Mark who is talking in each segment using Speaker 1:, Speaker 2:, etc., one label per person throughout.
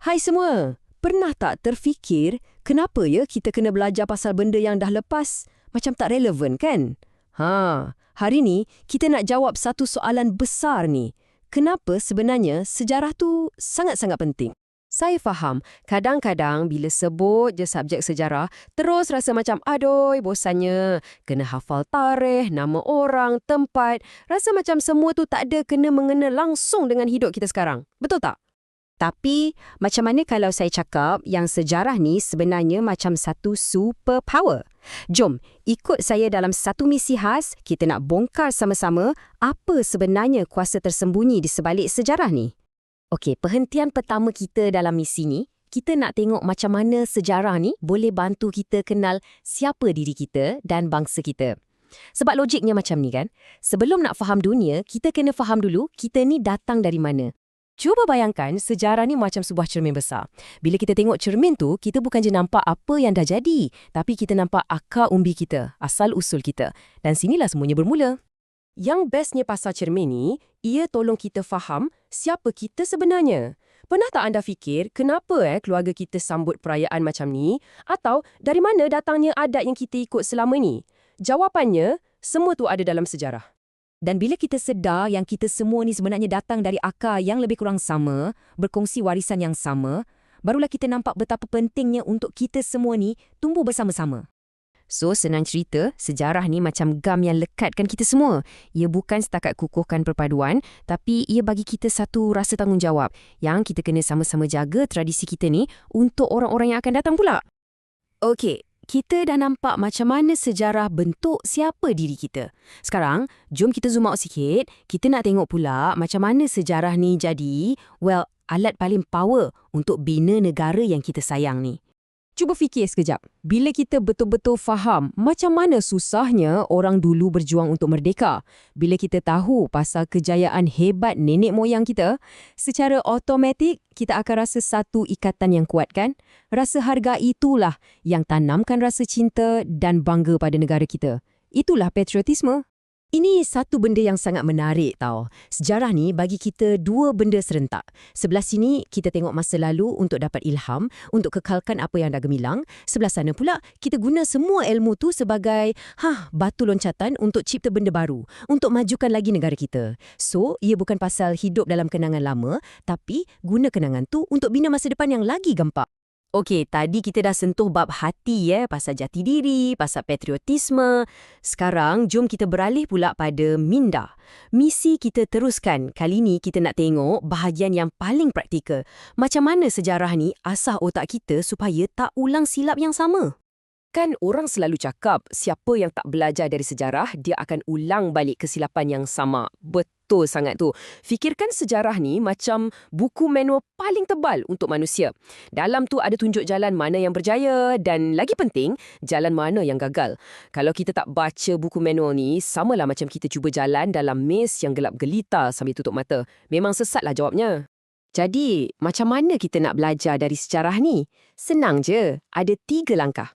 Speaker 1: Hai semua, pernah tak terfikir kenapa ya kita kena belajar pasal benda yang dah lepas? Macam tak relevan kan? Hari ni kita nak jawab satu soalan besar ni. Kenapa sebenarnya sejarah tu sangat-sangat penting? Saya faham, kadang-kadang bila sebut je subjek sejarah, terus rasa macam aduh, bosannya. Kena hafal tarikh, nama orang, tempat. Rasa macam semua tu tak ada kena-mengena langsung dengan hidup kita sekarang. Betul tak?
Speaker 2: Tapi, macam mana kalau saya cakap yang sejarah ni sebenarnya macam satu superpower? Jom, ikut saya dalam satu misi khas, kita nak bongkar sama-sama apa sebenarnya kuasa tersembunyi di sebalik sejarah ni. Okey, perhentian pertama kita dalam misi ni, kita nak tengok macam mana sejarah ni boleh bantu kita kenal siapa diri kita dan bangsa kita. Sebab logiknya macam ni kan, sebelum nak faham dunia, kita kena faham dulu kita ni datang dari mana. Cuba bayangkan sejarah ni macam sebuah cermin besar. Bila kita tengok cermin tu, kita bukan je nampak apa yang dah jadi, tapi kita nampak akar umbi kita, asal-usul kita. Dan sinilah semuanya bermula.
Speaker 1: Yang bestnya pasal cermin ni, ia tolong kita faham siapa kita sebenarnya. Pernah tak anda fikir kenapa keluarga kita sambut perayaan macam ni? Atau dari mana datangnya adat yang kita ikut selama ni? Jawapannya, semua tu ada dalam sejarah.
Speaker 2: Dan bila kita sedar yang kita semua ni sebenarnya datang dari akar yang lebih kurang sama, berkongsi warisan yang sama, barulah kita nampak betapa pentingnya untuk kita semua ni tumbuh bersama-sama. So, senang cerita, sejarah ni macam gam yang lekatkan kita semua. Ia bukan setakat kukuhkan perpaduan, tapi ia bagi kita satu rasa tanggungjawab yang kita kena sama-sama jaga tradisi kita ni untuk orang-orang yang akan datang pula. Okey. Kita dah nampak macam mana sejarah bentuk siapa diri kita. Sekarang, jom kita zoom out sikit. Kita nak tengok pula macam mana sejarah ni jadi, alat paling power untuk bina negara yang kita sayang ni.
Speaker 1: Cuba fikir sekejap. Bila kita betul-betul faham macam mana susahnya orang dulu berjuang untuk merdeka, bila kita tahu pasal kejayaan hebat nenek moyang kita, secara automatik kita akan rasa satu ikatan yang kuat kan? Rasa harga itulah yang tanamkan rasa cinta dan bangga pada negara kita. Itulah patriotisme.
Speaker 2: Ini satu benda yang sangat menarik tau. Sejarah ni bagi kita dua benda serentak. Sebelah sini kita tengok masa lalu untuk dapat ilham, untuk kekalkan apa yang dah gemilang. Sebelah sana pula kita guna semua ilmu tu sebagai batu loncatan untuk cipta benda baru, untuk majukan lagi negara kita. So, ia bukan pasal hidup dalam kenangan lama, tapi guna kenangan tu untuk bina masa depan yang lagi gempak. Okey, tadi kita dah sentuh bab hati pasal jati diri, pasal patriotisme. Sekarang, jom kita beralih pula pada minda. Misi kita teruskan. Kali ni kita nak tengok bahagian yang paling praktikal. Macam mana sejarah ni asah otak kita supaya tak ulang silap yang sama.
Speaker 1: Kan orang selalu cakap, siapa yang tak belajar dari sejarah, dia akan ulang balik kesilapan yang sama. Betul sangat tu. Fikirkan sejarah ni macam buku manual paling tebal untuk manusia. Dalam tu ada tunjuk jalan mana yang berjaya dan lagi penting, jalan mana yang gagal. Kalau kita tak baca buku manual ni, samalah macam kita cuba jalan dalam maze yang gelap gelita sambil tutup mata. Memang sesatlah jawabnya.
Speaker 2: Jadi, macam mana kita nak belajar dari sejarah ni? Senang je, ada 3 langkah.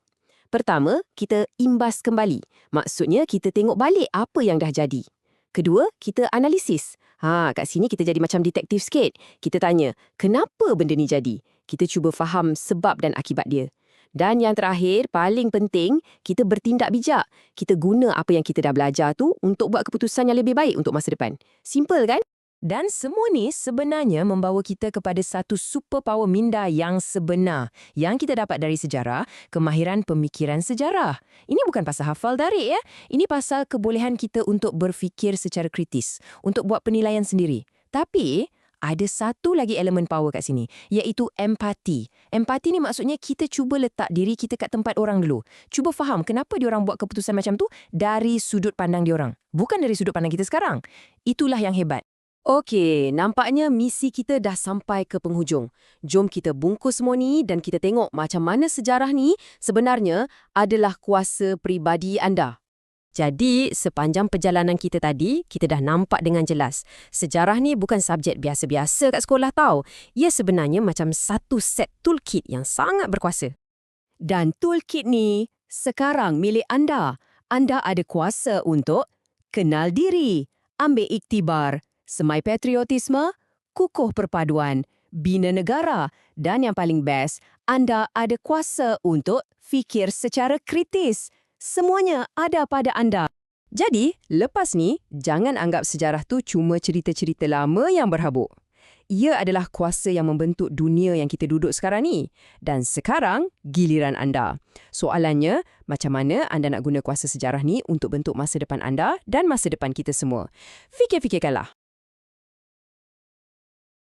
Speaker 2: Pertama, kita imbas kembali. Maksudnya, kita tengok balik apa yang dah jadi. Kedua, kita analisis. Kat sini kita jadi macam detektif sikit. Kita tanya, kenapa benda ni jadi? Kita cuba faham sebab dan akibat dia. Dan yang terakhir, paling penting, kita bertindak bijak. Kita guna apa yang kita dah belajar tu untuk buat keputusan yang lebih baik untuk masa depan. Simple kan?
Speaker 1: Dan semua ni sebenarnya membawa kita kepada satu superpower minda yang sebenar. Yang kita dapat dari sejarah, kemahiran pemikiran sejarah. Ini bukan pasal hafal tarik Ini pasal kebolehan kita untuk berfikir secara kritis, untuk buat penilaian sendiri. Tapi, ada satu lagi elemen power kat sini, iaitu empati. Empati ni maksudnya kita cuba letak diri kita kat tempat orang dulu. Cuba faham kenapa diorang buat keputusan macam tu dari sudut pandang diorang. Bukan dari sudut pandang kita sekarang. Itulah yang hebat.
Speaker 2: Okey, nampaknya misi kita dah sampai ke penghujung. Jom kita bungkus semua ni dan kita tengok macam mana sejarah ni sebenarnya adalah kuasa peribadi anda. Jadi, sepanjang perjalanan kita tadi, kita dah nampak dengan jelas. Sejarah ni bukan subjek biasa-biasa kat sekolah tau. Ia sebenarnya macam satu set toolkit yang sangat berkuasa. Dan toolkit ni sekarang milik anda. Anda ada kuasa untuk kenal diri, ambil iktibar, semai patriotisme, kukuh perpaduan,
Speaker 1: bina negara. Dan yang paling best, anda ada kuasa untuk fikir secara kritis. Semuanya ada pada anda. Jadi, lepas ni, jangan anggap sejarah tu cuma cerita-cerita lama yang berhabuk. Ia adalah kuasa yang membentuk dunia yang kita duduk sekarang ni. Dan sekarang, giliran anda. Soalannya, macam mana anda nak guna kuasa sejarah ni untuk bentuk masa depan anda dan masa depan kita semua? Fikir-fikirkanlah.